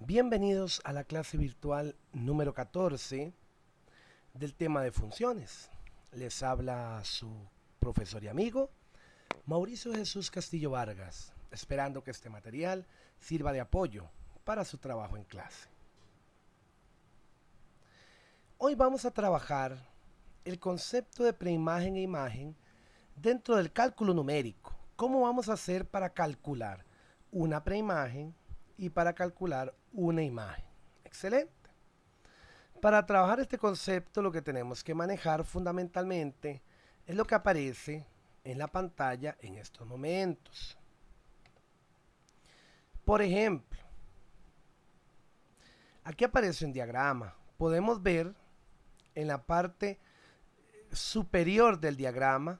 Bienvenidos a la clase virtual número 14 del tema de funciones. Les habla su profesor y amigo Mauricio Jesús Castillo Vargas, esperando que este material sirva de apoyo para su trabajo en clase. Hoy vamos a trabajar el concepto de preimagen e imagen dentro del cálculo numérico. ¿Cómo vamos a hacer para calcular una preimagen y para calcular una imagen? Excelente. Para trabajar este concepto lo que tenemos que manejar fundamentalmente es lo que aparece en la pantalla en estos momentos. Por ejemplo, aquí aparece un diagrama. Podemos ver en la parte superior del diagrama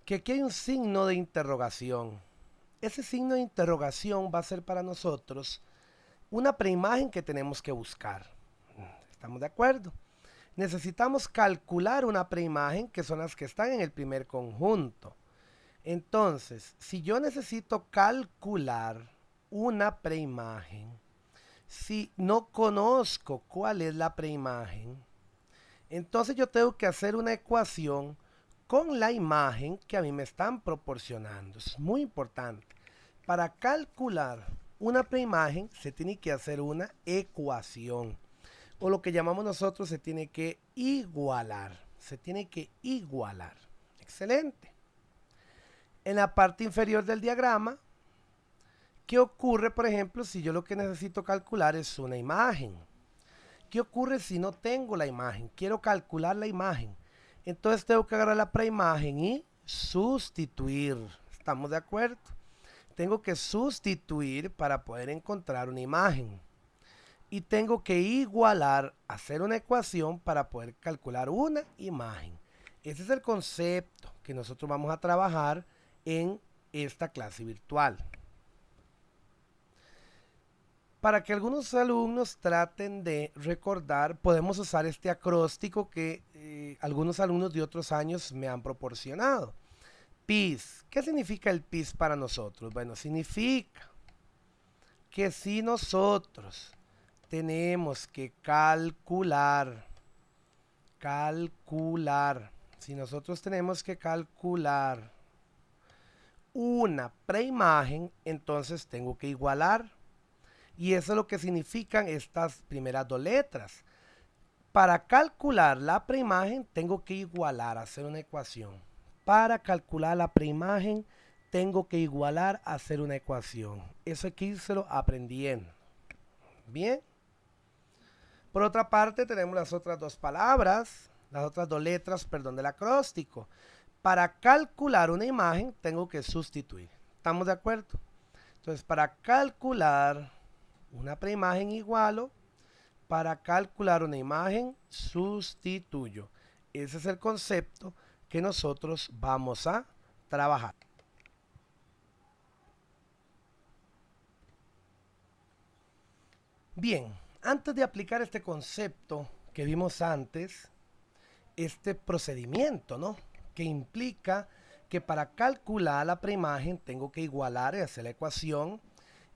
que aquí hay un signo de interrogación. Ese signo de interrogación va a ser para nosotros una preimagen que tenemos que buscar. ¿Estamos de acuerdo? Necesitamos calcular una preimagen que son las que están en el primer conjunto. Entonces, si yo necesito calcular una preimagen, si no conozco cuál es la preimagen, entonces yo tengo que hacer una ecuación con la imagen que a mí me están proporcionando. Es muy importante. Para calcular una preimagen se tiene que hacer una ecuación. O lo que llamamos nosotros se tiene que igualar. Se tiene que igualar. Excelente. En la parte inferior del diagrama, ¿qué ocurre, por ejemplo, si yo lo que necesito calcular es una imagen? ¿Qué ocurre si no tengo la imagen? Quiero calcular la imagen. Entonces tengo que agarrar la preimagen y sustituir. ¿Estamos de acuerdo? Tengo que sustituir para poder encontrar una imagen. Y tengo que igualar, hacer una ecuación para poder calcular una imagen. Ese es el concepto que nosotros vamos a trabajar en esta clase virtual. Para que algunos alumnos traten de recordar, podemos usar este acróstico que algunos alumnos de otros años me han proporcionado. PIS. ¿Qué significa el PIS para nosotros? Bueno, significa que si nosotros tenemos que si nosotros tenemos que calcular una preimagen, entonces tengo que igualar. Y eso es lo que significan estas primeras dos letras. Para calcular la preimagen, tengo que igualar, hacer una ecuación. Para calcular la preimagen, tengo que igualar, hacer una ecuación. Eso hay que írselo aprendiendo. Bien. Por otra parte, tenemos las otras dos palabras, las otras dos letras, perdón, del acróstico. Para calcular una imagen, tengo que sustituir. ¿Estamos de acuerdo? Entonces, para calcular una preimagen igualo, para calcular una imagen sustituyo. Ese es el concepto que nosotros vamos a trabajar. Bien, antes de aplicar este concepto que vimos antes, este procedimiento, ¿no? Que implica que para calcular la preimagen tengo que igualar y hacer la ecuación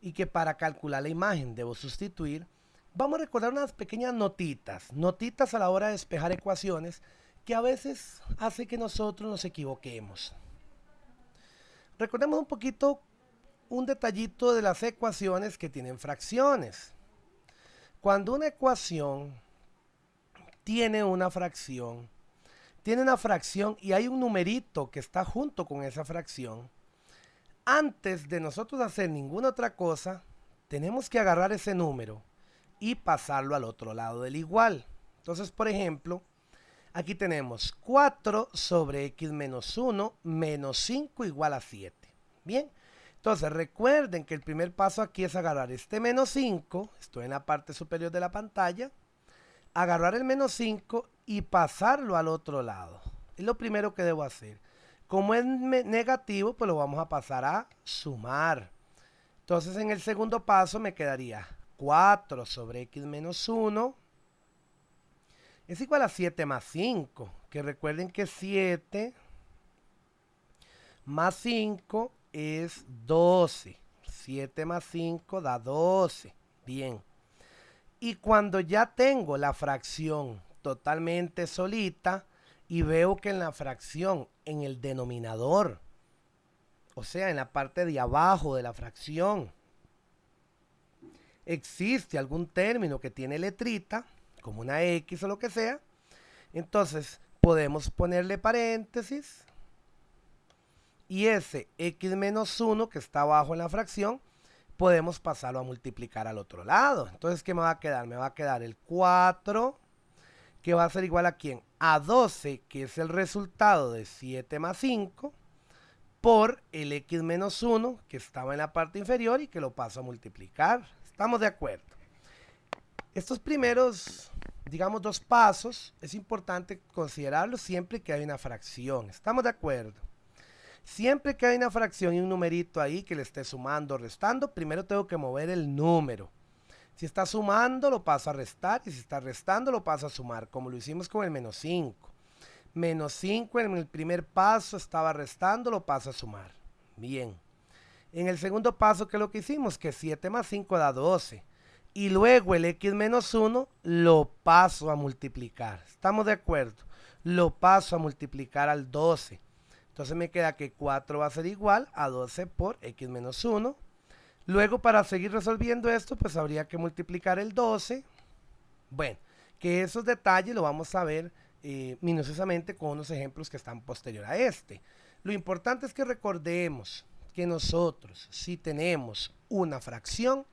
y que para calcular la imagen debo sustituir. Vamos a recordar unas pequeñas notitas a la hora de despejar ecuaciones que a veces hace que nosotros nos equivoquemos. Recordemos un poquito un detallito de las ecuaciones que tienen fracciones. Cuando una ecuación tiene una fracción y hay un numerito que está junto con esa fracción, antes de nosotros hacer ninguna otra cosa, tenemos que agarrar ese número y pasarlo al otro lado del igual. Entonces, por ejemplo, aquí tenemos 4 sobre x menos 1 menos 5 igual a 7. Bien, entonces recuerden que el primer paso aquí es agarrar este menos 5, estoy en la parte superior de la pantalla, agarrar el menos 5 y pasarlo al otro lado. Es lo primero que debo hacer. Como es negativo, pues lo vamos a pasar a sumar. Entonces en el segundo paso me quedaría 4 sobre x menos 1 es igual a 7 más 5. Que recuerden que 7 más 5 es 12. 7 más 5 da 12. Bien. Y cuando ya tengo la fracción totalmente solita y veo que en la fracción, en el denominador, o sea, en la parte de abajo de la fracción, existe algún término que tiene letrita, como una X o lo que sea, entonces podemos ponerle paréntesis y ese X menos 1 que está abajo en la fracción, podemos pasarlo a multiplicar al otro lado. Entonces, ¿qué me va a quedar? Me va a quedar el 4, que va a ser igual a ¿quién? A 12, que es el resultado de 7 más 5, por el X menos 1, que estaba en la parte inferior y que lo paso a multiplicar. ¿Estamos de acuerdo? Estos primeros, digamos, dos pasos, es importante considerarlos siempre que hay una fracción. ¿Estamos de acuerdo? Siempre que hay una fracción y un numerito ahí que le esté sumando o restando, primero tengo que mover el número. Si está sumando, lo paso a restar, y si está restando, lo paso a sumar, como lo hicimos con el menos 5. Menos 5 en el primer paso estaba restando, lo paso a sumar. Bien. En el segundo paso, ¿qué es lo que hicimos? Que 7 más 5 da 12. Y luego el X menos 1 lo paso a multiplicar. ¿Estamos de acuerdo? Lo paso a multiplicar al 12. Entonces me queda que 4 va a ser igual a 12 por X menos 1. Luego, para seguir resolviendo esto, pues habría que multiplicar el 12. Bueno, que esos detalles lo vamos a ver minuciosamente con unos ejemplos que están posterior a este. Lo importante es que recordemos que nosotros, si tenemos una fracción,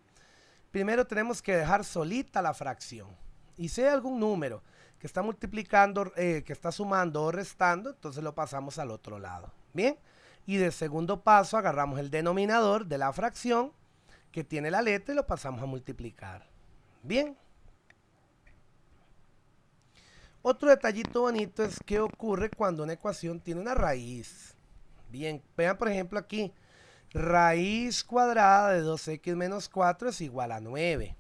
primero tenemos que dejar solita la fracción. Y si hay algún número que está multiplicando, que está sumando o restando, entonces lo pasamos al otro lado. Bien, y de segundo paso agarramos el denominador de la fracción que tiene la letra y lo pasamos a multiplicar. Bien. Otro detallito bonito es qué ocurre cuando una ecuación tiene una raíz. Bien, vean por ejemplo aquí, raíz cuadrada de 2x menos 4 es igual a 9.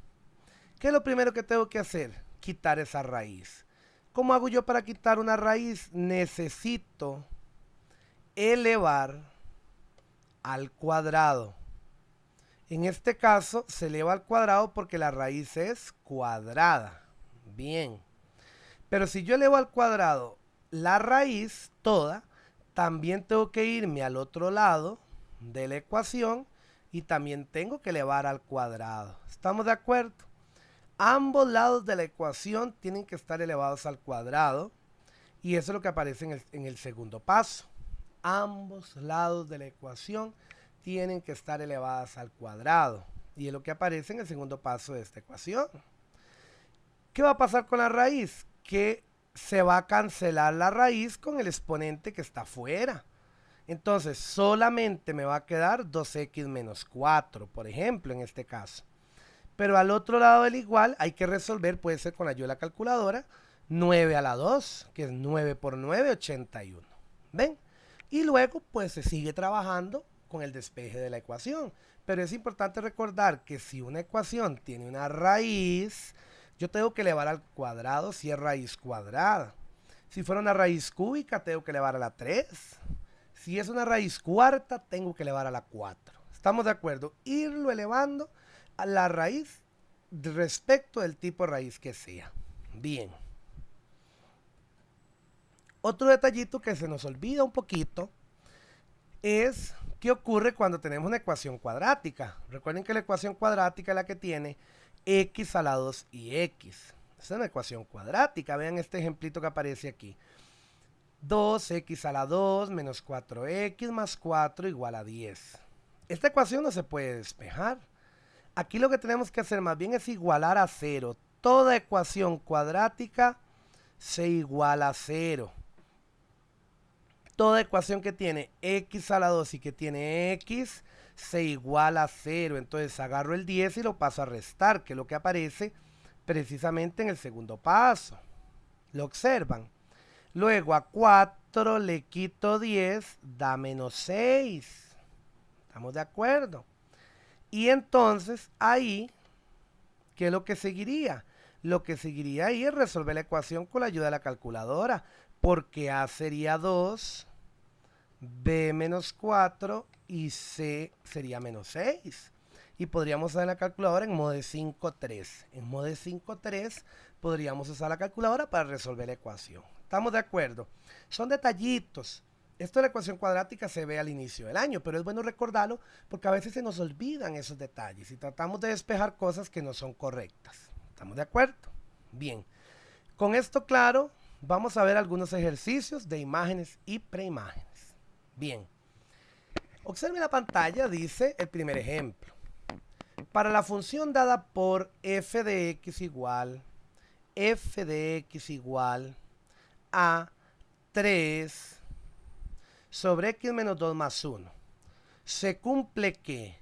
¿Qué es lo primero que tengo que hacer? Quitar esa raíz. ¿Cómo hago yo para quitar una raíz? Necesito elevar al cuadrado. En este caso se eleva al cuadrado porque la raíz es cuadrada. Bien. Pero si yo elevo al cuadrado la raíz toda, también tengo que irme al otro lado de la ecuación y también tengo que elevar al cuadrado. ¿Estamos de acuerdo? Ambos lados de la ecuación tienen que estar elevados al cuadrado y eso es lo que aparece en el segundo paso. Ambos lados de la ecuación tienen que estar elevadas al cuadrado y es lo que aparece en el segundo paso de esta ecuación. ¿Qué va a pasar con la raíz? Que se va a cancelar la raíz con el exponente que está afuera. Entonces, solamente me va a quedar 2x menos 4, por ejemplo, en este caso. Pero al otro lado del igual hay que resolver, puede ser con la ayuda de la calculadora, 9 a la 2, que es 9 por 9, 81. ¿Ven? Y luego, pues se sigue trabajando con el despeje de la ecuación. Pero es importante recordar que si una ecuación tiene una raíz, yo tengo que elevar al cuadrado si es raíz cuadrada. Si fuera una raíz cúbica, tengo que elevar a la 3. Si es una raíz cuarta, tengo que elevar a la 4. ¿Estamos de acuerdo? Irlo elevando a la raíz respecto del tipo de raíz que sea. Bien. Otro detallito que se nos olvida un poquito es qué ocurre cuando tenemos una ecuación cuadrática. Recuerden que la ecuación cuadrática es la que tiene x a la 2 y x. Esa es una ecuación cuadrática. Vean este ejemplito que aparece aquí. 2x a la 2 menos 4x más 4 igual a 10. Esta ecuación no se puede despejar. Aquí lo que tenemos que hacer más bien es igualar a 0. Toda ecuación cuadrática se iguala a 0. Toda ecuación que tiene x a la 2 y que tiene x se iguala a 0. Entonces agarro el 10 y lo paso a restar, que es lo que aparece precisamente en el segundo paso. ¿Lo observan? Luego a 4 le quito 10, da menos 6. ¿Estamos de acuerdo? Y entonces ahí, ¿qué es lo que seguiría? Lo que seguiría ahí es resolver la ecuación con la ayuda de la calculadora, porque A sería 2, B menos 4 y C sería menos 6. y podríamos usar la calculadora en modo de 5.3. En modo de 5.3 podríamos usar la calculadora para resolver la ecuación. ¿Estamos de acuerdo? Son detallitos. Esto de la ecuación cuadrática se ve al inicio del año, pero es bueno recordarlo porque a veces se nos olvidan esos detalles y tratamos de despejar cosas que no son correctas. ¿Estamos de acuerdo? Bien. Con esto claro, vamos a ver algunos ejercicios de imágenes y preimágenes. Bien. Observe la pantalla, dice el primer ejemplo. Para la función dada por f de x igual a 3 sobre x menos 2 más 1, se cumple que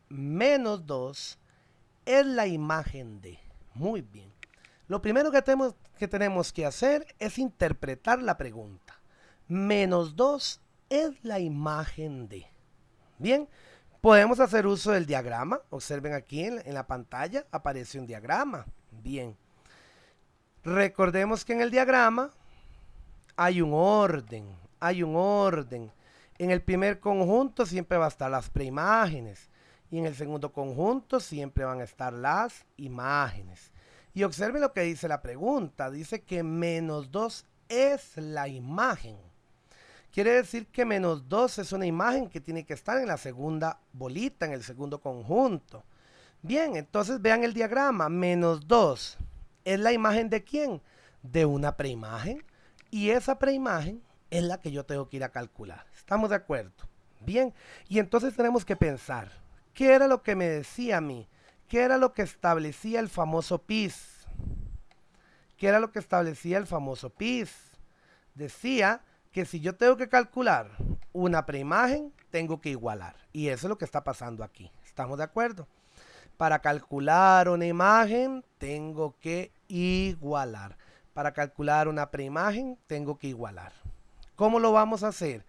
menos 2 es la imagen de. Muy bien. Lo primero que tenemos que hacer es interpretar la pregunta. Menos 2 es la imagen de. Bien, podemos hacer uso del diagrama. Observen aquí en la pantalla aparece un diagrama. Bien. Recordemos que en el diagrama hay un orden. En el primer conjunto siempre va a estar las preimágenes. Y en el segundo conjunto siempre van a estar las imágenes. Y observen lo que dice la pregunta. Dice que menos 2 es la imagen. Quiere decir que menos 2 es una imagen que tiene que estar en la segunda bolita, en el segundo conjunto. Bien, entonces vean el diagrama. Menos 2 es la imagen de quién? De una preimagen. Y esa preimagen es la que yo tengo que ir a calcular. ¿Estamos de acuerdo? Bien, y entonces tenemos que pensar, ¿qué era lo que me decía a mí? ¿Qué era lo que establecía el famoso PIS? ¿Qué era lo que establecía el famoso PIS? Decía que si yo tengo que calcular una preimagen, tengo que igualar. Y eso es lo que está pasando aquí. ¿Estamos de acuerdo? Para calcular una imagen, tengo que igualar. Para calcular una preimagen, tengo que igualar. ¿Cómo lo vamos a hacer?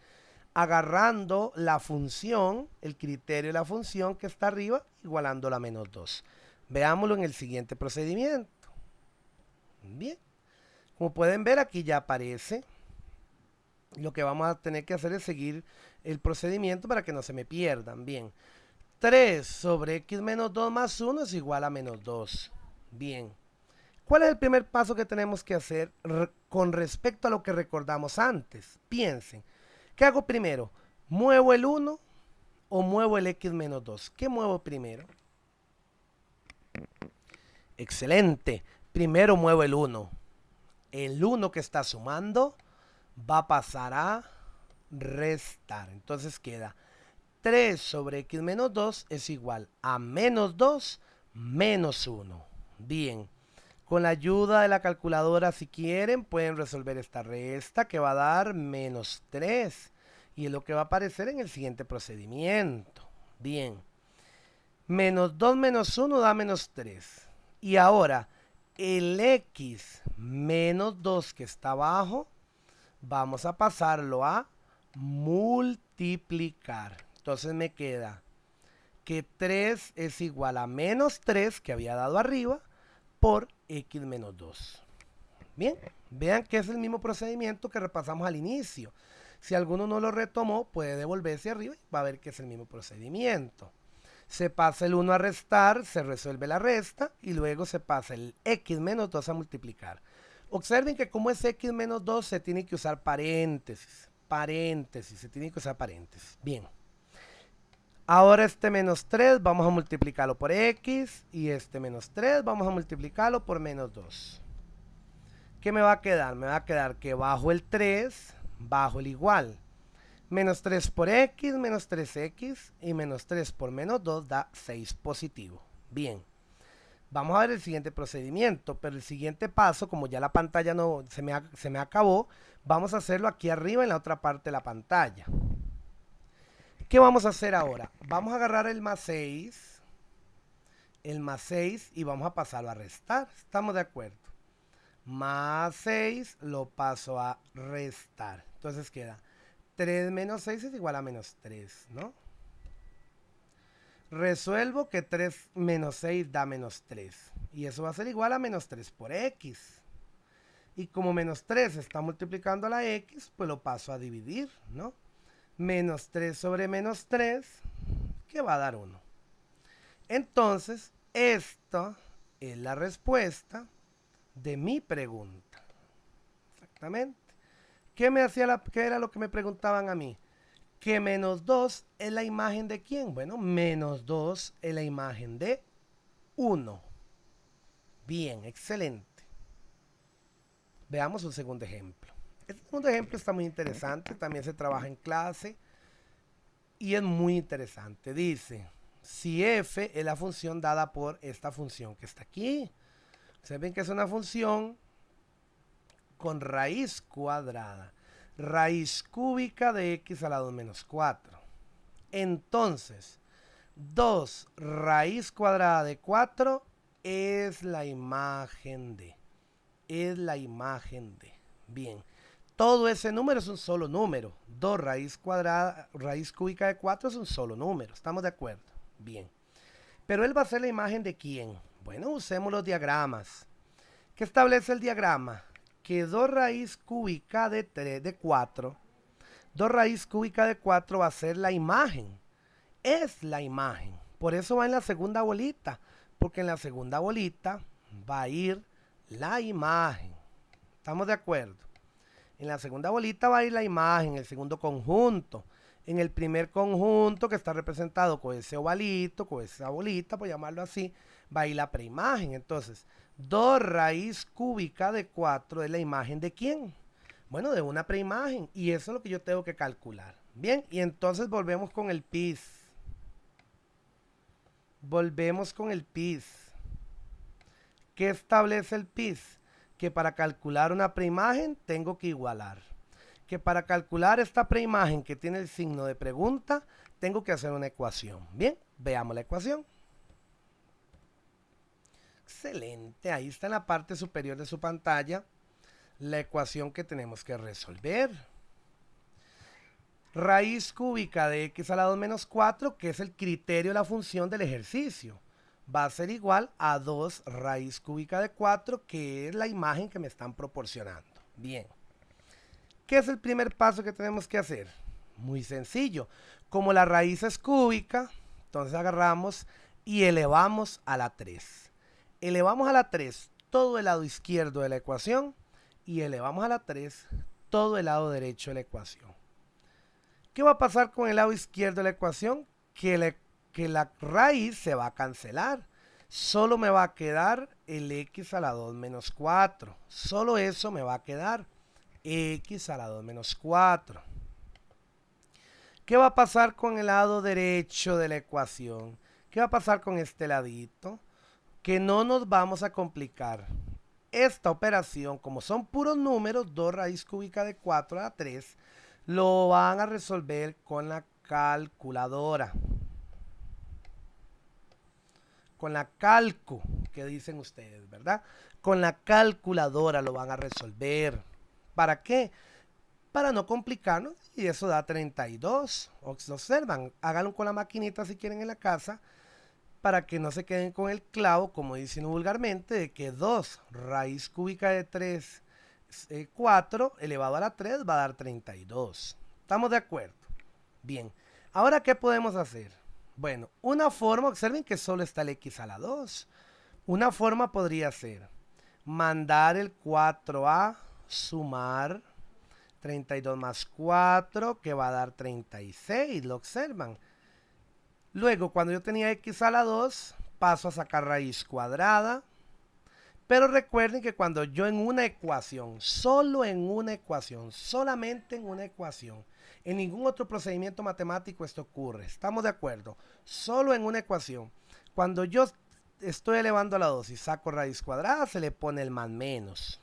Agarrando la función, el criterio de la función que está arriba, igualándola a menos 2. Veámoslo en el siguiente procedimiento. Bien. Como pueden ver, aquí ya aparece. Lo que vamos a tener que hacer es seguir el procedimiento para que no se me pierdan. Bien. 3 sobre x menos 2 más 1 es igual a menos 2. Bien. ¿Cuál es el primer paso que tenemos que hacer con respecto a lo que recordamos antes? Piensen. ¿Qué hago primero? ¿Muevo el 1 o muevo el x menos 2? ¿Qué muevo primero? Excelente. Primero muevo el 1. El 1 que está sumando va a pasar a restar. Entonces queda 3 sobre x menos 2 es igual a menos 2 menos 1. Bien. Con la ayuda de la calculadora, si quieren, pueden resolver esta resta que va a dar menos 3. Y es lo que va a aparecer en el siguiente procedimiento. Bien. Menos 2 menos 1 da menos 3. Y ahora, el x menos 2 que está abajo, vamos a pasarlo a multiplicar. Entonces me queda que 3 es igual a menos 3 que había dado arriba por x menos 2. Bien, vean que es el mismo procedimiento que repasamos al inicio. Si alguno no lo retomó, puede devolverse arriba y va a ver que es el mismo procedimiento. Se pasa el 1 a restar, se resuelve la resta y luego se pasa el x menos 2 a multiplicar. Observen que como es x menos 2 se tiene que usar paréntesis. Se tiene que usar paréntesis. Bien. Ahora este menos 3 vamos a multiplicarlo por x y este menos 3 vamos a multiplicarlo por menos 2. ¿Qué me va a quedar? Me va a quedar que bajo el 3, bajo el igual. Menos 3 por x, menos 3x y menos 3 por menos 2 da 6 positivo. Bien. Vamos a ver el siguiente procedimiento, pero el siguiente paso, como ya la pantalla no se me acabó, vamos a hacerlo aquí arriba en la otra parte de la pantalla. ¿Qué vamos a hacer ahora? Vamos a agarrar el más 6 y vamos a pasarlo a restar. ¿Estamos de acuerdo? Más 6 lo paso a restar. Entonces queda 3 menos 6 es igual a menos 3, ¿no? Resuelvo que 3 menos 6 da menos 3. Y eso va a ser igual a menos 3 por x. Y como menos 3 está multiplicando a la x, pues lo paso a dividir, ¿no? Menos 3 sobre menos 3, que va a dar 1. Entonces, esta es la respuesta de mi pregunta. Exactamente. ¿Qué era lo que me preguntaban a mí? Que menos 2 es la imagen de quién. Bueno, menos 2 es la imagen de uno. Bien, excelente. Veamos un segundo ejemplo. Este segundo ejemplo está muy interesante, también se trabaja en clase y es muy interesante. Dice, si f es la función dada por esta función que está aquí. Ustedes ven que es una función con raíz cuadrada. Raíz cúbica de x a la 2 menos 4. Entonces, 2 raíz cuadrada de 4 es la imagen de. Es la imagen de. Bien. Todo ese número es un solo número. 2 raíz cuadrada, raíz cúbica de 4 es un solo número. ¿Estamos de acuerdo? Bien. Pero él va a ser la imagen de quién. Bueno, usemos los diagramas. ¿Qué establece el diagrama? Que 2 raíz cúbica de 4, 2 raíz cúbica de 4 va a ser la imagen. Es la imagen. Por eso va en la segunda bolita. Porque en la segunda bolita va a ir la imagen. ¿Estamos de acuerdo? En la segunda bolita va a ir la imagen, el segundo conjunto. En el primer conjunto, que está representado con ese ovalito, con esa bolita, por llamarlo así, va a ir la preimagen. Entonces, 2 raíz cúbica de 4 es la imagen de quién? Bueno, de una preimagen. Y eso es lo que yo tengo que calcular. Bien, y entonces volvemos con el PIS. Volvemos con el PIS. ¿Qué establece el PIS? Que para calcular una preimagen tengo que igualar. Que para calcular esta preimagen que tiene el signo de pregunta, tengo que hacer una ecuación. Bien, veamos la ecuación. Excelente, ahí está en la parte superior de su pantalla la ecuación que tenemos que resolver. Raíz cúbica de x a la 2 menos 4, que es el criterio de la función del ejercicio, va a ser igual a 2 raíz cúbica de 4, que es la imagen que me están proporcionando. Bien. ¿Qué es el primer paso que tenemos que hacer? Muy sencillo. Como la raíz es cúbica, entonces agarramos y elevamos a la 3. Elevamos a la 3 todo el lado izquierdo de la ecuación y elevamos a la 3 todo el lado derecho de la ecuación. ¿Qué va a pasar con el lado izquierdo de la ecuación? Que la raíz se va a cancelar. Solo me va a quedar el x a la 2 menos 4. Solo eso me va a quedar. X a la 2 menos 4. ¿Qué va a pasar con el lado derecho de la ecuación? ¿Qué va a pasar con este ladito? Que no nos vamos a complicar. Esta operación, como son puros números, 2 raíz cúbica de 4 a la 3, lo van a resolver con la calculadora. Con la calcu, que dicen ustedes, ¿verdad? Con la calculadora lo van a resolver. ¿Para qué? Para no complicarnos, y eso da 32. Observan, háganlo con la maquinita si quieren en la casa, para que no se queden con el clavo, como dicen vulgarmente, de que 2 raíz cúbica de 3, 4 elevado a la 3 va a dar 32. ¿Estamos de acuerdo? Bien, ahora ¿qué podemos hacer? Bueno, una forma, observen que solo está el x a la 2. Una forma podría ser mandar el 4 a sumar 32 más 4, que va a dar 36, lo observan. Luego, cuando yo tenía x a la 2, paso a sacar raíz cuadrada. Pero recuerden que cuando yo en una ecuación, solo en una ecuación, solamente en una ecuación, en ningún otro procedimiento matemático esto ocurre. ¿Estamos de acuerdo? Solo en una ecuación. Cuando yo estoy elevando a la 2 y saco raíz cuadrada, se le pone el más menos.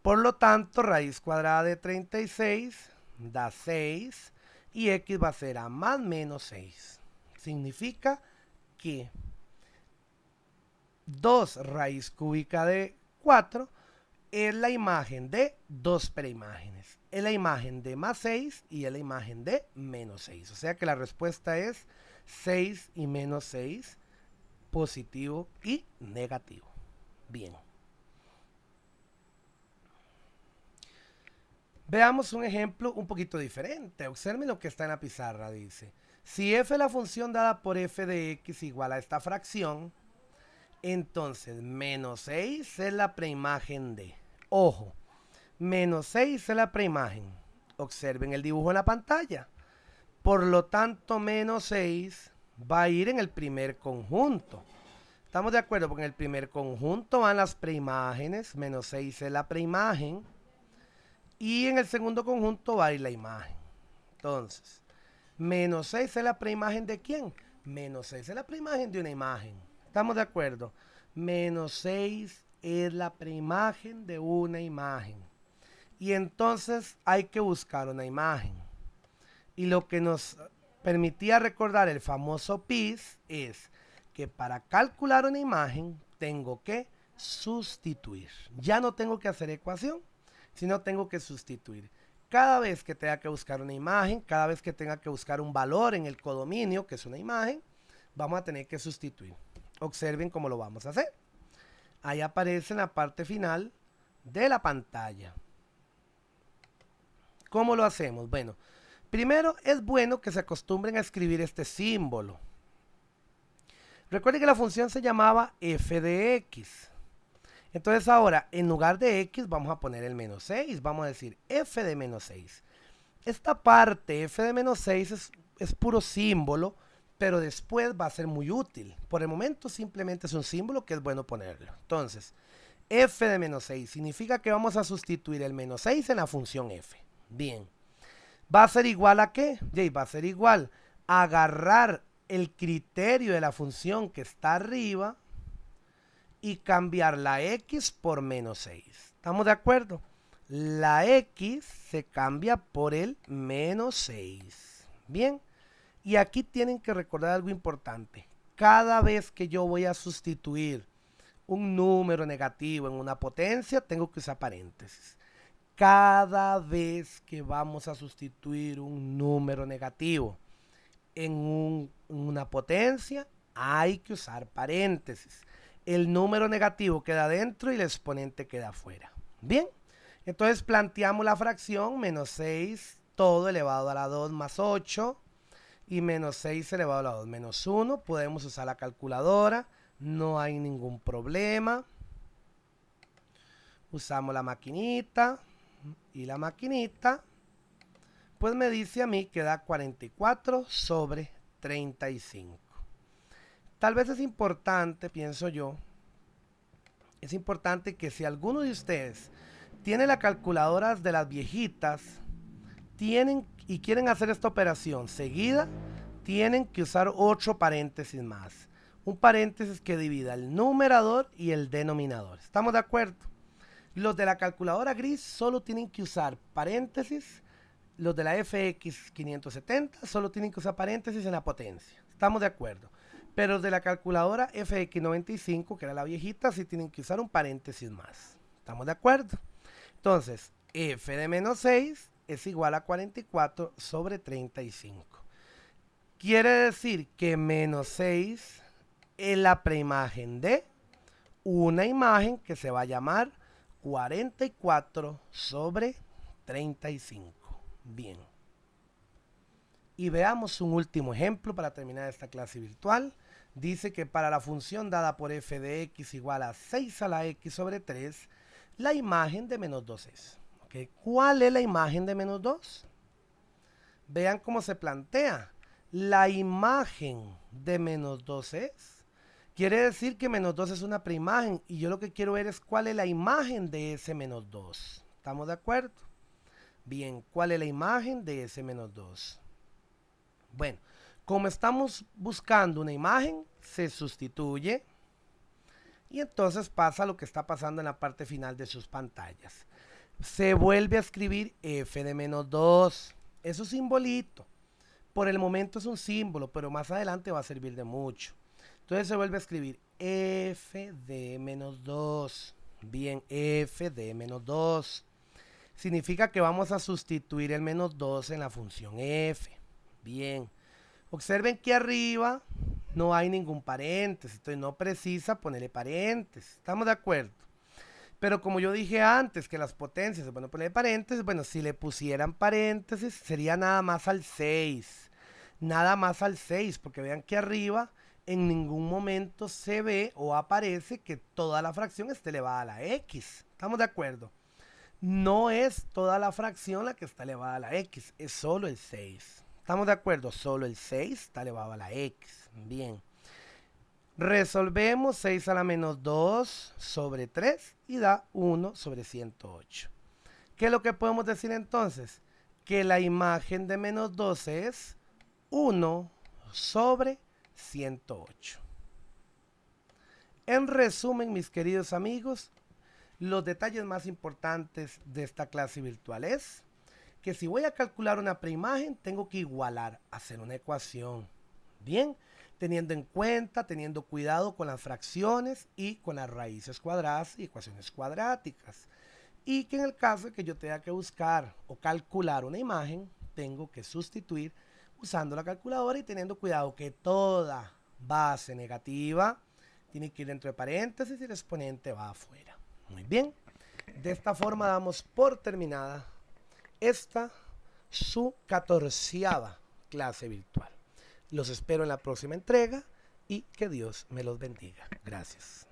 Por lo tanto, raíz cuadrada de 36 da 6 y x va a ser a más menos 6. Significa que 2 raíz cúbica de 4 es la imagen de dos preimágenes. Es la imagen de más 6 y es la imagen de menos 6. O sea que la respuesta es 6 y menos 6, positivo y negativo. Bien. Veamos un ejemplo un poquito diferente. Observen lo que está en la pizarra. Dice, Si f es la función dada por f de x igual a esta fracción, entonces menos 6 es la preimagen de. Ojo, menos 6 es la preimagen. Observen el dibujo en la pantalla. Por lo tanto, menos 6 va a ir en el primer conjunto. ¿Estamos de acuerdo? Porque en el primer conjunto van las preimágenes. Menos 6 es la preimagen. Y en el segundo conjunto va a ir la imagen. Entonces, menos 6 es la preimagen de ¿quién? Menos 6 es la preimagen de una imagen. ¿Estamos de acuerdo? Menos 6 es la preimagen de una imagen. Y entonces hay que buscar una imagen. Y lo que nos permitía recordar el famoso PIS es que para calcular una imagen tengo que sustituir. Ya no tengo que hacer ecuación, sino tengo que sustituir. Cada vez que tenga que buscar una imagen, cada vez que tenga que buscar un valor en el codominio, que es una imagen, vamos a tener que sustituir. Observen cómo lo vamos a hacer. Ahí aparece en la parte final de la pantalla. ¿Cómo lo hacemos? Bueno, primero es bueno que se acostumbren a escribir este símbolo. Recuerden que la función se llamaba f de x. Entonces ahora, en lugar de x, vamos a poner el menos 6. Vamos a decir f de menos 6. Esta parte, f de menos 6, es puro símbolo, pero después va a ser muy útil. Por el momento simplemente es un símbolo que es bueno ponerlo. Entonces, f de menos 6 significa que vamos a sustituir el menos 6 en la función f. Bien. ¿Va a ser igual a qué? Va a ser igual a agarrar el criterio de la función que está arriba y cambiar la x por menos 6. ¿Estamos de acuerdo? La x se cambia por el menos 6. Bien. Y aquí tienen que recordar algo importante. Cada vez que yo voy a sustituir un número negativo en una potencia, tengo que usar paréntesis. Cada vez que vamos a sustituir un número negativo en una potencia, hay que usar paréntesis. El número negativo queda dentro y el exponente queda afuera. Bien, entonces planteamos la fracción menos 6 todo elevado a la 2 más 8 y menos 6 elevado a la 2 menos 1. Podemos usar la calculadora, no hay ningún problema. Usamos la maquinita y la maquinita pues me dice a mí que da 44 sobre 35. Tal vez es importante, pienso yo, es importante que si alguno de ustedes tiene las calculadoras de las viejitas, tienen y quieren hacer esta operación seguida, tienen que usar 8 paréntesis más. Un paréntesis que divida el numerador y el denominador. ¿Estamos de acuerdo? Los de la calculadora gris solo tienen que usar paréntesis. Los de la FX 570 solo tienen que usar paréntesis en la potencia. ¿Estamos de acuerdo? Pero los de la calculadora FX 95, que era la viejita, sí tienen que usar un paréntesis más. ¿Estamos de acuerdo? Entonces, f de menos 6 es igual a 44 sobre 35. Quiere decir que menos 6 es la preimagen de una imagen que se va a llamar 44 sobre 35. Bien. Y veamos un último ejemplo para terminar esta clase virtual. Dice que para la función dada por f de x igual a 6 a la x sobre 3, la imagen de menos 2 es. ¿Okay? ¿Cuál es la imagen de menos 2? Vean cómo se plantea. La imagen de menos 2 es. Quiere decir que menos 2 es una preimagen y yo lo que quiero ver es cuál es la imagen de ese menos 2. ¿Estamos de acuerdo? Bien, ¿cuál es la imagen de ese menos 2? Bueno, como estamos buscando una imagen, se sustituye y entonces pasa lo que está pasando en la parte final de sus pantallas. Se vuelve a escribir f de menos 2. Es un simbolito. Por el momento es un símbolo, pero más adelante va a servir de mucho. Entonces se vuelve a escribir f de menos 2. Bien, f de menos 2. Significa que vamos a sustituir el menos 2 en la función f. Bien. Observen que arriba no hay ningún paréntesis, entonces no precisa ponerle paréntesis. ¿Estamos de acuerdo? Pero como yo dije antes que las potencias se pueden poner paréntesis, bueno, si le pusieran paréntesis sería nada más al 6. nada más al 6, porque vean que arriba en ningún momento se ve o aparece que toda la fracción esté elevada a la x. ¿Estamos de acuerdo? No es toda la fracción la que está elevada a la x, es solo el 6. ¿Estamos de acuerdo? Solo el 6 está elevado a la x. Bien. Resolvemos 6 a la menos 2 sobre 3 y da 1 sobre 108. ¿Qué es lo que podemos decir entonces? Que la imagen de menos 12 es 1 sobre 108. En resumen, mis queridos amigos, los detalles más importantes de esta clase virtual es que si voy a calcular una preimagen, tengo que igualar, hacer una ecuación. Bien, teniendo en cuenta, teniendo cuidado con las fracciones y con las raíces cuadradas y ecuaciones cuadráticas. Y que en el caso de que yo tenga que buscar o calcular una imagen, tengo que sustituir usando la calculadora y teniendo cuidado que toda base negativa tiene que ir entre paréntesis y el exponente va afuera. Muy bien. De esta forma damos por terminada esta su 14ª clase virtual. Los espero en la próxima entrega y que Dios me los bendiga. Gracias.